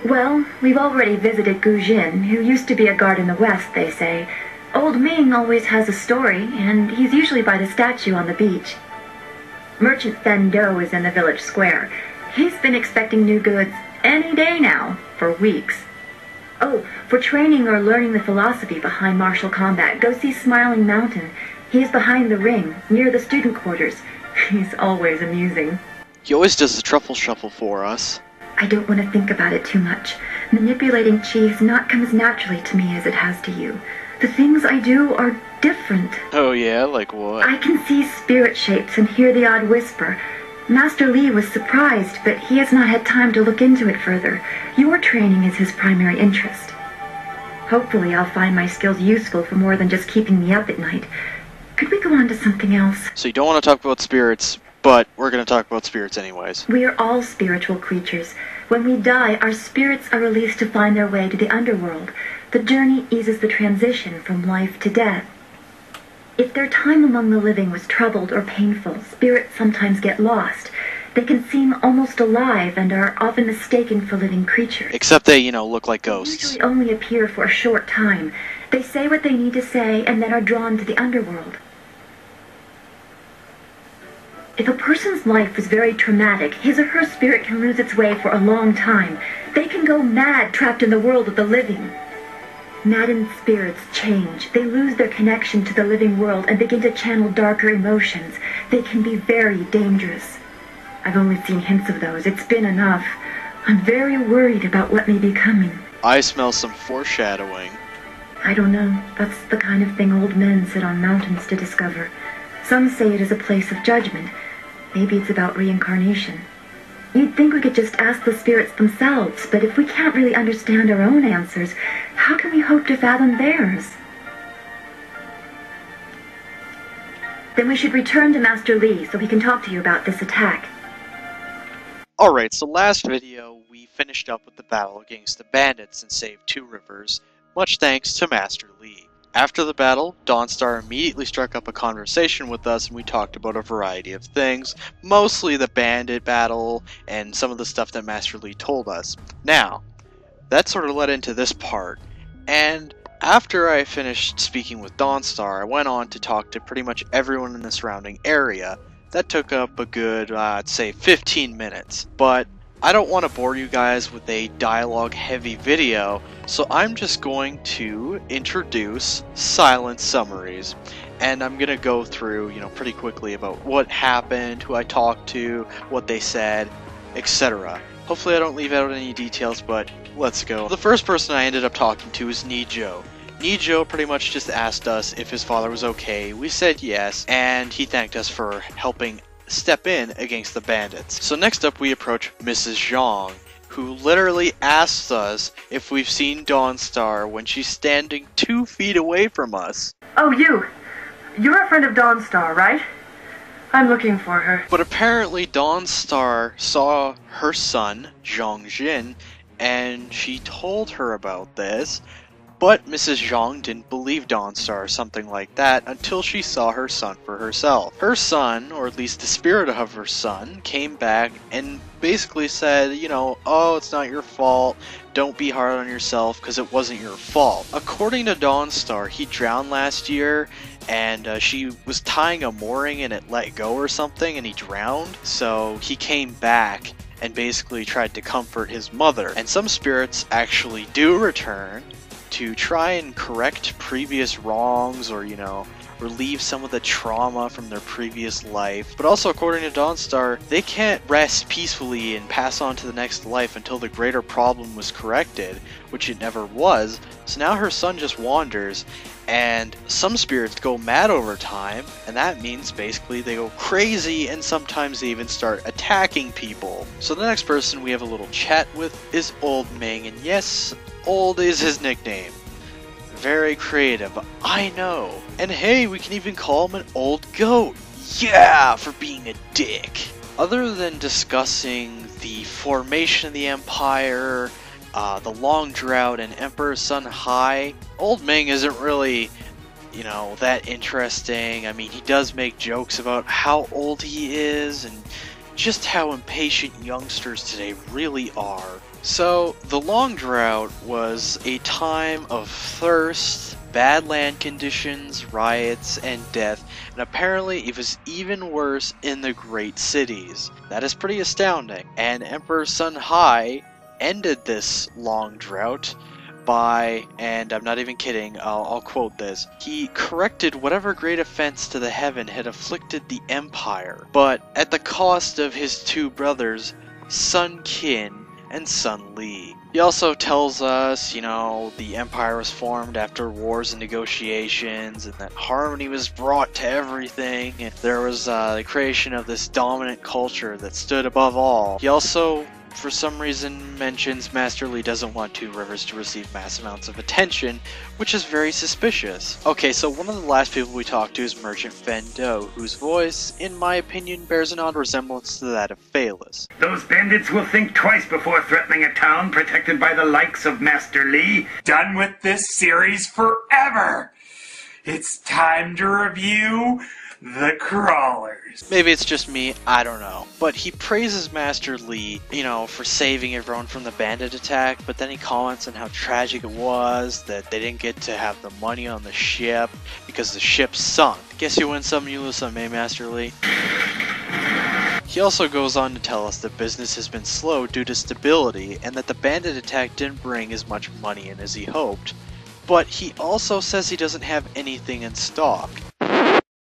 Well, we've already visited Gu Jin, who used to be a guard in the west, they say. Old Ming always has a story, and he's usually by the statue on the beach. Merchant Fen Do is in the village square. He's been expecting new goods any day now, for weeks. Oh, for training or learning the philosophy behind martial combat, go see Smiling Mountain. He's behind the ring, near the student quarters. He's always amusing. He always does the truffle shuffle for us. I don't want to think about it too much. Manipulating chi has not come as naturally to me as it has to you. The things I do are different. Oh yeah, like what? I can see spirit shapes and hear the odd whisper. Master Li was surprised, but he has not had time to look into it further. Your training is his primary interest. Hopefully I'll find my skills useful for more than just keeping me up at night. Could we go on to something else? So you don't want to talk about spirits, but we're going to talk about spirits anyways. We are all spiritual creatures. When we die, our spirits are released to find their way to the underworld. The journey eases the transition from life to death. If their time among the living was troubled or painful, spirits sometimes get lost. They can seem almost alive and are often mistaken for living creatures. Except they, look like ghosts. They usually only appear for a short time. They say what they need to say and then are drawn to the underworld. If a person's life is very traumatic, his or her spirit can lose its way for a long time. They can go mad trapped in the world of the living. Maddened spirits change. They lose their connection to the living world and begin to channel darker emotions. They can be very dangerous. I've only seen hints of those. It's been enough. I'm very worried about what may be coming. I smell some foreshadowing. I don't know. That's the kind of thing old men sit on mountains to discover. Some say it is a place of judgment. Maybe it's about reincarnation. You'd think we could just ask the spirits themselves, but if we can't really understand our own answers, how can we hope to fathom theirs? Then we should return to Master Li so he can talk to you about this attack. Alright, so last video we finished up with the battle against the bandits and saved 2 rivers, much thanks to Master Li. After the battle, Dawnstar immediately struck up a conversation with us and we talked about a variety of things, mostly the bandit battle and some of the stuff that Master Li told us. Now, that sort of led into this part, and after I finished speaking with Dawnstar, I went on to talk to pretty much everyone in the surrounding area. That took up a good, I'd say 15 minutes, but I don't want to bore you guys with a dialogue-heavy video, so I'm just going to introduce silent summaries. And I'm going to go through, pretty quickly about what happened, who I talked to, what they said, etc. Hopefully I don't leave out any details, but let's go. The first person I ended up talking to is Nijo. Nijo pretty much just asked us if his father was okay. We said yes, and he thanked us for helping step in against the bandits. So next up we approach Mrs. Zhang, who literally asks us if we've seen Dawnstar when she's standing 2 feet away from us. Oh, you're a friend of Dawnstar, right? I'm looking for her. But apparently Dawnstar saw her son, Zhang Jin, and she told her about this. But Mrs. Zhang didn't believe Dawnstar or something like that until she saw her son for herself. Her son, or at least the spirit of her son, came back and basically said, oh, it's not your fault, don't be hard on yourself because it wasn't your fault. According to Dawnstar, he drowned last year and she was tying a mooring and it let go or something and he drowned. So he came back and basically tried to comfort his mother. And some spirits actually do return to try and correct previous wrongs or, relieve some of the trauma from their previous life. But also, according to Dawnstar, they can't rest peacefully and pass on to the next life until the greater problem was corrected, which it never was. So now her son just wanders, and some spirits go mad over time, and that means basically they go crazy and sometimes they even start attacking people. So the next person we have a little chat with is Old Ming, and yes, Old is his nickname. Very creative, I know. And hey, we can even call him an old goat. Yeah, for being a dick. Other than discussing the formation of the Empire, the long drought, and Emperor's Son High, Old Ming isn't really, that interesting. I mean, he does make jokes about how old he is and just how impatient youngsters today really are. So, the Long Drought was a time of thirst, bad land conditions, riots, and death, and apparently it was even worse in the great cities. That is pretty astounding, and Emperor Sun Hai ended this long drought by, and I'm not even kidding, I'll quote this, he corrected whatever great offense to the heaven had afflicted the empire, but at the cost of his two brothers, Sun Qin and Sun Li. He also tells us, the empire was formed after wars and negotiations, and that harmony was brought to everything, and there was the creation of this dominant culture that stood above all. He also, for some reason, mentions Master Li doesn't want Two Rivers to receive mass amounts of attention, which is very suspicious. Okay, so one of the last people we talked to is Merchant Fendo, whose voice, in my opinion, bears an odd resemblance to that of Phaelus. Those bandits will think twice before threatening a town protected by the likes of Master Li. Done with this series forever! It's time to review the Crawlers. Maybe it's just me, I don't know. But he praises Master Li, for saving everyone from the bandit attack, but then he comments on how tragic it was that they didn't get to have the money on the ship because the ship sunk. Guess you win some, you lose some, eh, Master Li? He also goes on to tell us that business has been slow due to stability, and that the bandit attack didn't bring as much money in as he hoped. But he also says he doesn't have anything in stock.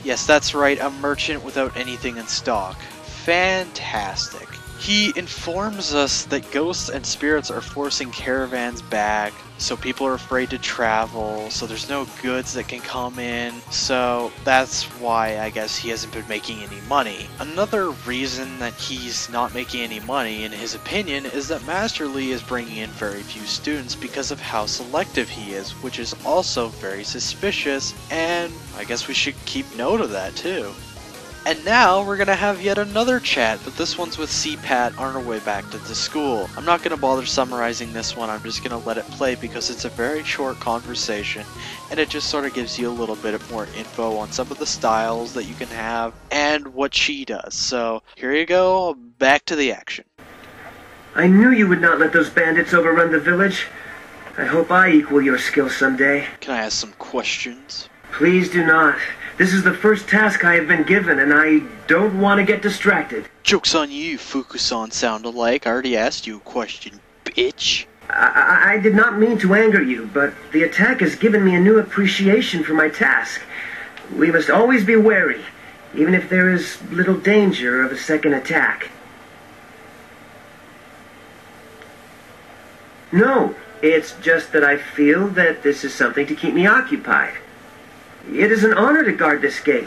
Yes, that's right, a merchant without anything in stock. Fantastic. He informs us that ghosts and spirits are forcing caravans back, so people are afraid to travel, so there's no goods that can come in, so that's why I guess he hasn't been making any money. Another reason that he's not making any money, in his opinion, is that Master Li is bringing in very few students because of how selective he is, which is also very suspicious, and I guess we should keep note of that too. And now we're gonna have yet another chat, but this one's with C-Pat on our way back to the school. I'm not gonna bother summarizing this one, I'm just gonna let it play because it's a very short conversation, and it just sort of gives you a little bit more info on some of the styles that you can have, and what she does. So, here you go, back to the action. I knew you would not let those bandits overrun the village. I hope I equal your skill someday. Can I ask some questions? Please do not. This is the first task I have been given, and I don't want to get distracted. Joke's on you, Fukusan sound-alike. I already asked you a question, bitch. I did not mean to anger you, but the attack has given me a new appreciation for my task. We must always be wary, even if there is little danger of a second attack. No, it's just that I feel that this is something to keep me occupied. It is an honor to guard this gate,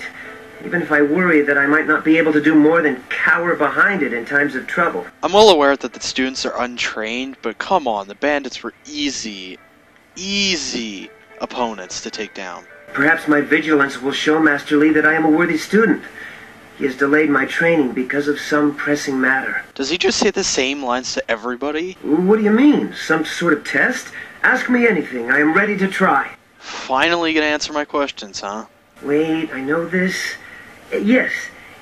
even if I worry that I might not be able to do more than cower behind it in times of trouble. I'm well aware that the students are untrained, but come on, the bandits were easy opponents to take down. Perhaps my vigilance will show Master Li that I am a worthy student. He has delayed my training because of some pressing matter. Does he just say the same lines to everybody? What do you mean? Some sort of test? Ask me anything. I am ready to try. Finally gonna answer my questions, huh? Wait, I know this. Yes,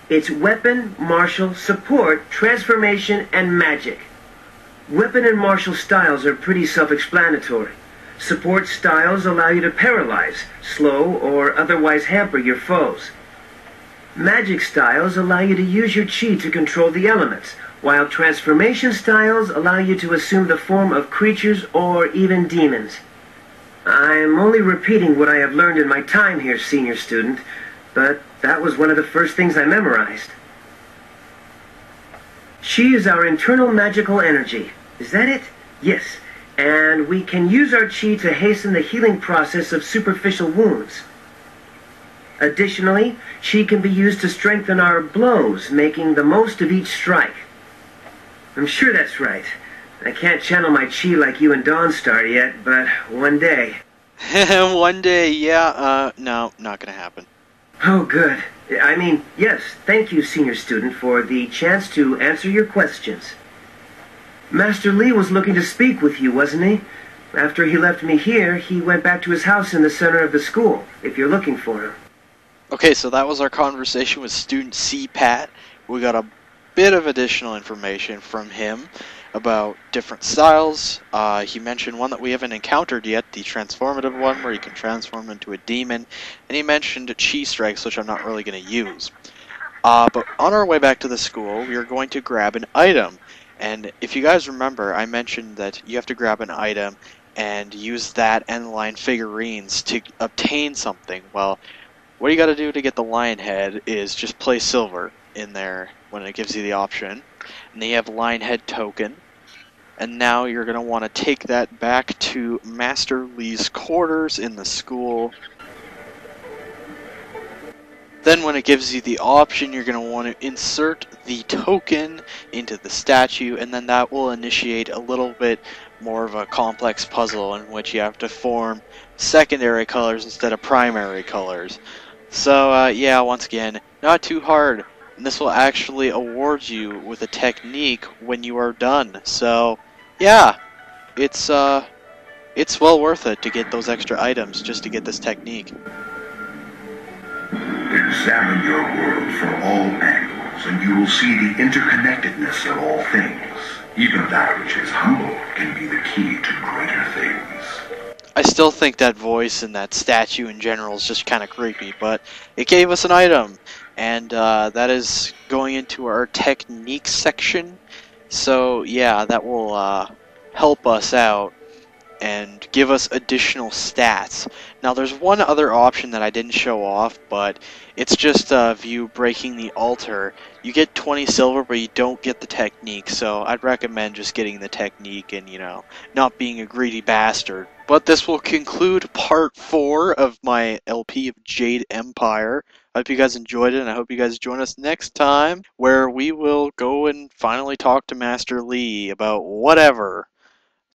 it's weapon, martial, support, transformation, and magic. Weapon and martial styles are pretty self-explanatory. Support styles allow you to paralyze, slow, or otherwise hamper your foes. Magic styles allow you to use your chi to control the elements, while transformation styles allow you to assume the form of creatures or even demons. I'm only repeating what I have learned in my time here, senior student, but that was one of the first things I memorized. Chi is our internal magical energy. Is that it? Yes. And we can use our chi to hasten the healing process of superficial wounds. Additionally, chi can be used to strengthen our blows, making the most of each strike. I'm sure that's right. I can't channel my chi like you and Dawnstar yet, but one day. One day, yeah, no, not gonna happen. Oh, good. I mean, yes, thank you, senior student, for the chance to answer your questions. Master Li was looking to speak with you, wasn't he? After he left me here, he went back to his house in the center of the school, if you're looking for him. Okay, so that was our conversation with student C-Pat. We got a bit of additional information from him about different styles. He mentioned one that we haven't encountered yet, the transformative one, where you can transform into a demon, and he mentioned chi strikes, which I'm not really going to use. But on our way back to the school, we are going to grab an item. And if you guys remember, I mentioned that you have to grab an item and use that and the lion figurines to obtain something. Well, what you gotta do to get the lion head is just place silver in there when it gives you the option. And then you have lion head token. And now you're gonna want to take that back to Master Lee's quarters in the school. Then when it gives you the option, you're going to want to insert the token into the statue, and then that will initiate a little bit more of a complex puzzle in which you have to form secondary colors instead of primary colors. So yeah, once again, not too hard, and this will actually award you with a technique when you are done. So yeah, it's well worth it to get those extra items just to get this technique. Examine your world from all angles, and you will see the interconnectedness of all things. Even that which is humble can be the key to greater things. I still think that voice and that statue in general is just kind of creepy, but it gave us an item, and that is going into our technique section. So yeah, that will help us out and give us additional stats. Now there's one other option that I didn't show off, but it's just view breaking the altar. You get 20 silver, but you don't get the technique, so I'd recommend just getting the technique and, you know, not being a greedy bastard. But this will conclude part 4 of my LP of Jade Empire. I hope you guys enjoyed it, and I hope you guys join us next time, where we will go and finally talk to Master Lee about whatever.